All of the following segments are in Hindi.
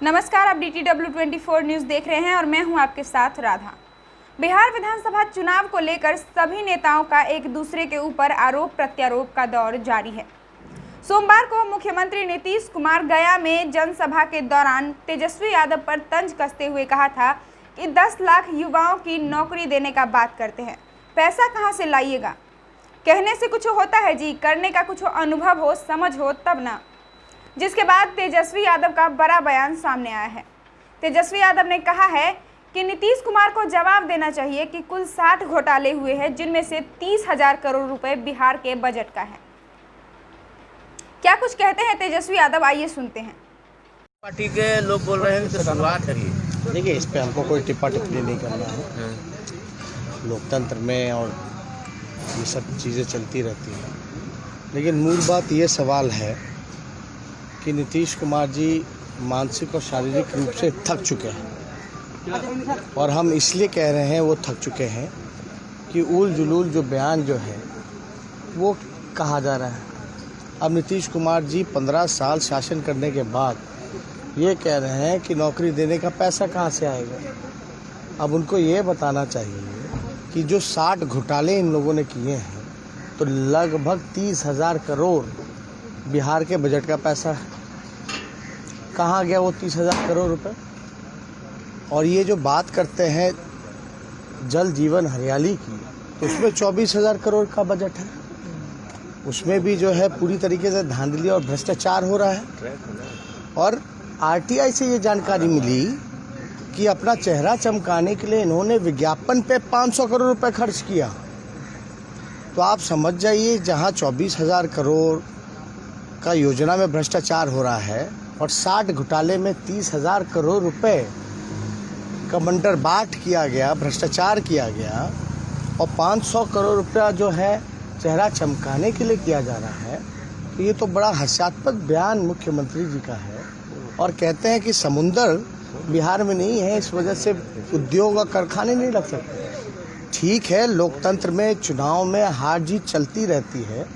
नमस्कार, आप DTW24 न्यूज़ देख रहे हैं और मैं हूं आपके साथ राधा। बिहार विधानसभा चुनाव को लेकर सभी नेताओं का एक दूसरे के ऊपर आरोप प्रत्यारोप का दौर जारी है। सोमवार को मुख्यमंत्री नीतीश कुमार गया में जनसभा के दौरान तेजस्वी यादव पर तंज कसते हुए कहा था कि 10 लाख युवाओं की नौकरी देने का बात करते हैं, पैसा कहां से लाइएगा? कहने से कुछ होता है जी, करने का कुछ अनुभव हो, समझ हो तब ना। जिसके बाद तेजस्वी यादव का बड़ा बयान सामने आया है। तेजस्वी यादव ने कहा है कि नीतीश कुमार को जवाब देना चाहिए कि कुल 60 घोटाले हुए हैं, जिनमें से 30,000 करोड़ रुपए बिहार के बजट का है। क्या कुछ कहते हैं तेजस्वी यादव, आइए सुनते हैं। पार्टी के लोग बोल रहे हैं कि शुरुआत करिए। देखिए, इस पे हमको कोई टिप्पा टिप्पणी नहीं करना है। लोकतंत्र में और ये सब चीज़ें चलती रहती हैं, लेकिन मूल बात ये सवाल है कि नीतीश कुमार जी मानसिक और शारीरिक रूप से थक चुके हैं, और हम इसलिए कह रहे हैं वो थक चुके हैं कि उल जुलूल जो बयान जो है वो कहा जा रहा है। अब नीतीश कुमार जी 15 साल शासन करने के बाद ये कह रहे हैं कि नौकरी देने का पैसा कहाँ से आएगा। अब उनको ये बताना चाहिए कि जो 60 घोटाले इन लोगों ने किए हैं, तो लगभग 30,000 करोड़ बिहार के बजट का पैसा है। कहाँ गया वो 30,000 करोड़ रुपए? और ये जो बात करते हैं जल जीवन हरियाली की, तो उसमें 24,000 करोड़ का बजट है। उसमें भी जो है पूरी तरीके से धांधली और भ्रष्टाचार हो रहा है। और आरटीआई से ये जानकारी मिली कि अपना चेहरा चमकाने के लिए इन्होंने विज्ञापन पे 500 करोड़ रुपए खर्च किया। तो आप समझ जाइए, जहाँ 24,000 करोड़ का योजना में भ्रष्टाचार हो रहा है और 60 घोटाले में 30,000 करोड़ रुपए का बंटरबाट किया गया, भ्रष्टाचार किया गया, और 500 करोड़ रुपया जो है चेहरा चमकाने के लिए किया जा रहा है। तो ये तो बड़ा हास्यास्पद बयान मुख्यमंत्री जी का है। और कहते हैं कि समुंदर बिहार में नहीं है, इस वजह से उद्योग और कारखाने नहीं लग सकते। ठीक है, लोकतंत्र में चुनाव में हार जीत चलती रहती है,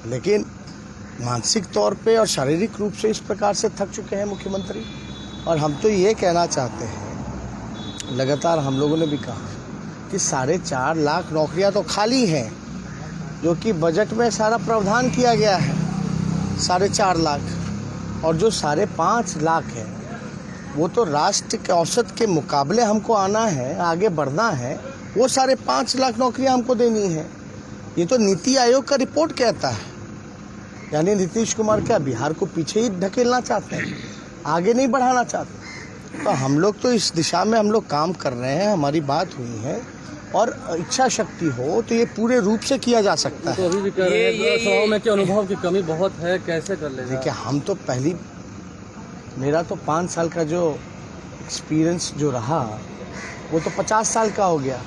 लेकिन मानसिक तौर पे और शारीरिक रूप से इस प्रकार से थक चुके हैं मुख्यमंत्री। और हम तो ये कहना चाहते हैं, लगातार हम लोगों ने भी कहा कि 4.5 लाख नौकरियां तो खाली हैं, जो कि बजट में सारा प्रावधान किया गया है 4.5 लाख, और जो 5.5 लाख है वो तो राष्ट्र के औसत के मुकाबले हमको आना है, आगे बढ़ना है। वो 5.5 लाख नौकरियां हमको देनी है। ये तो नीति आयोग का रिपोर्ट कहता है। यानी नीतीश कुमार क्या बिहार को पीछे ही ढकेलना चाहते हैं, आगे नहीं बढ़ाना चाहते। तो हम लोग तो इस दिशा में हम लोग काम कर रहे हैं, हमारी बात हुई है, और इच्छा शक्ति हो तो ये पूरे रूप से किया जा सकता है। तो अभी भी कह रहे हैं सभाओं में कि अनुभव की कमी बहुत है, कैसे कर ले? देखिए, हम तो मेरा तो 5 साल का जो एक्सपीरियंस जो रहा वो तो 50 साल का हो गया।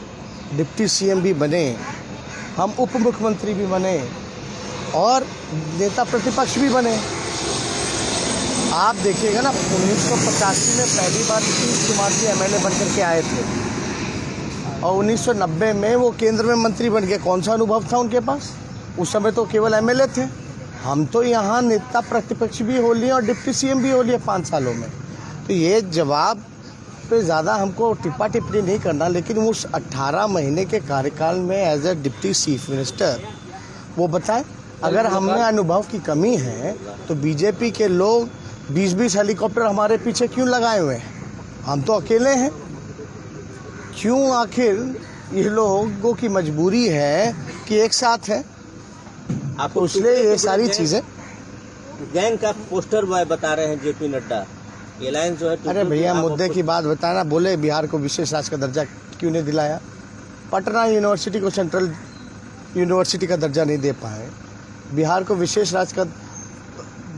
डिप्टी सीएम भी बने, हम उप मुख्यमंत्री भी बने, और नेता प्रतिपक्ष भी बने। आप देखिएगा ना, 1985 में पहली बार नीतीश कुमार जी एमएलए बनकर के आए थे, और 1990 में वो केंद्र में मंत्री बन गए। कौन सा अनुभव था उनके पास? उस समय तो केवल एमएलए थे। हम तो यहाँ नेता प्रतिपक्ष भी हो लिए और डिप्टी सीएम भी हो लिए 5 सालों में। तो ये जवाब पे ज़्यादा हमको टिप्पा टिप्पणी नहीं करना, लेकिन उस 18 महीने के कार्यकाल में as a deputy chief minister वो बताएं। अगर हमें अनुभव की कमी है तो बीजेपी के लोग 20-20 हेलीकॉप्टर हमारे पीछे क्यों लगाए हुए हैं? हम तो अकेले हैं। क्यों आखिर ये लोगों की मजबूरी है कि एक साथ है? आपको इसलिए ये सारी चीजें गैंग का पोस्टर बॉय बता रहे हैं जेपी नड्डा। ये लाइन जो है, अरे भैया, मुद्दे की बात बताना। बोले बिहार को विशेष राज्य का दर्जा क्यों नहीं दिलाया? पटना यूनिवर्सिटी को सेंट्रल यूनिवर्सिटी का दर्जा नहीं दे पाए, बिहार को विशेष राज्य का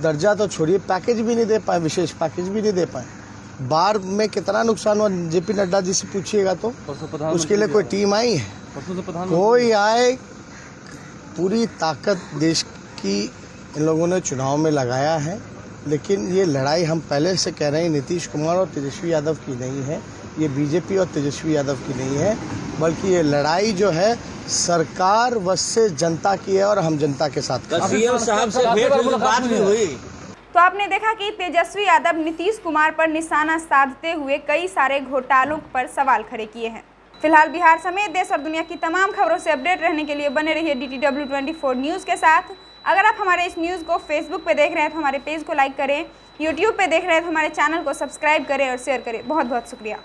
दर्जा तो छोड़िए, पैकेज भी नहीं दे पाए, विशेष पैकेज भी नहीं दे पाए। बाढ़ में कितना नुकसान हुआ जेपी नड्डा जी से पूछिएगा तो। उसके लिए कोई टीम आई है? कोई आए? पूरी ताकत देश की इन लोगों ने चुनाव में लगाया है, लेकिन ये लड़ाई हम पहले से कह रहे हैं नीतीश कुमार और तेजस्वी यादव की नहीं है, ये बीजेपी और तेजस्वी यादव की नहीं है, बल्कि ये लड़ाई जो है सरकार से जनता की है, और हम जनता के साथ। सीएम साहब से भेंट हुई, बात भी हुई। तो आपने देखा कि तेजस्वी यादव नीतीश कुमार पर निशाना साधते हुए कई सारे घोटालों पर सवाल खड़े किए हैं। फिलहाल बिहार समेत देश और दुनिया की तमाम खबरों से अपडेट रहने के लिए बने रहिए DTW 24 न्यूज़ के साथ। अगर आप हमारे इस न्यूज़ को फेसबुक पे देख रहे हैं तो हमारे पेज को लाइक करें, यूट्यूब पे देख रहे हैं तो हमारे चैनल को सब्सक्राइब करें और शेयर करें। बहुत बहुत शुक्रिया।